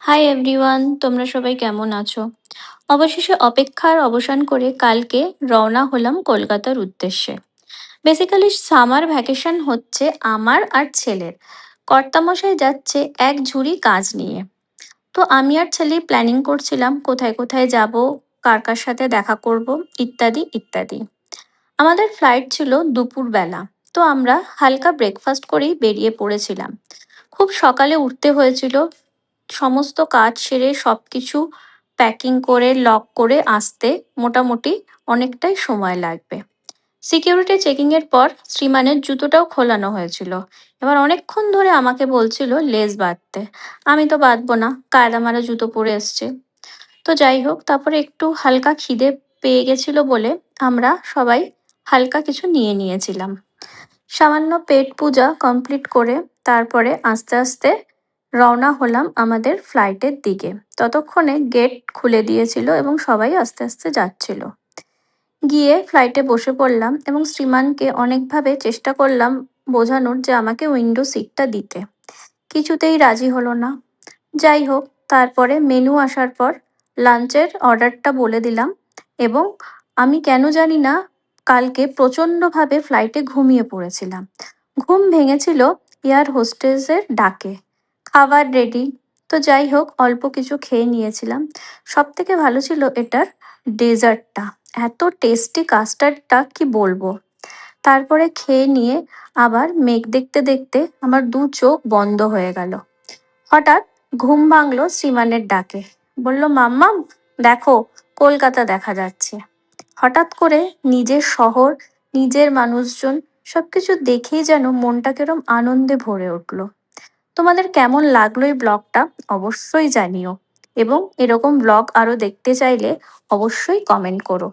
Hi everyone, তোমরা সবাই কেমন আছো? অবশেষে অপেক্ষার অবসান করে কালকে রওনা হলাম কলকাতার উদ্দেশ্যে। বেসিক্যালি সামার ভ্যাকেশন হচ্ছে আমার আর ছেলের। কর্তামশাই যাচ্ছে এক ঝুড়ি কাজ নিয়ে। তো আমি আর ছেলে প্ল্যানিং করছিলাম কোথায় কোথায় যাব, কার কার সাথে দেখা করব, ইত্যাদি ইত্যাদি। আমাদের ফ্লাইট ছিল দুপুরবেলা। তো আমরা হালকা ব্রেকফাস্ট করেই বেরিয়ে পড়েছিলাম। খুব সকালে উঠতে হয়েছিল, সমস্ত কাজ সেরে সবকিছু প্যাকিং করে লক করে আসতে মোটামুটি অনেকটাই সময় লাগবে। সিকিউরিটি চেকিং এর পর শ্রীমানের জুতোটাও খোলানো হয়েছিল। এবার অনেকক্ষণ ধরে আমাকে বলছিল লেস বাঁধতে। আমি তো বাঁধবো না, কায়দা মারা জুতো পরে এসছে। তো যাই হোক, তারপরে একটু হালকা খিদে পেয়ে গেছিল বলে আমরা সবাই হালকা কিছু নিয়ে নিয়েছিলাম। সামান্য পেট পূজা কমপ্লিট করে তারপরে আস্তে আস্তে রওনা হলাম আমাদের ফ্লাইটের দিকে। ততক্ষণে গেট খুলে দিয়েছিল এবং সবাই আস্তে আস্তে যাচ্ছিল। গিয়ে ফ্লাইটে বসে পড়লাম এবং শ্রীমানকে অনেকভাবে চেষ্টা করলাম বোঝানোর যে আমাকে উইন্ডো সিটটা দিতে। কিছুতেই রাজি হলো না। যাই হোক, তারপরে মেনু আসার পর লাঞ্চের অর্ডারটা বলে দিলাম এবং আমি কেন জানি না কালকে প্রচণ্ডভাবে ফ্লাইটে ঘুমিয়ে পড়েছিলাম। ঘুম ভেঙেছিল এয়ার হোস্টেসের ডাকে। খাবার রেডি। তো যাই হোক, অল্প কিছু খেয়ে নিয়েছিলাম। সবথেকে ভালো ছিল এটার ডেজার্টটা। এত টেস্টি কাস্টার্ডটা কি বলবো। তারপরে খেয়ে নিয়ে আবার মেঘ দেখতে দেখতে আমার দু চোখ বন্ধ হয়ে গেল। হঠাৎ ঘুম ভাঙলো শ্রীমানের ডাকে। বলল, মাম্মাম দেখো, কলকাতা দেখা যাচ্ছে। হঠাৎ করে নিজের শহর, নিজের মানুষজন সবকিছু দেখেই যেন মনটা কিরম আনন্দে ভরে উঠলো। তোমাদের কেমন লাগলো এই ব্লগটা অবশ্যই জানিও, এবং এরকম ব্লগ আরো দেখতে চাইলে অবশ্যই কমেন্ট করো।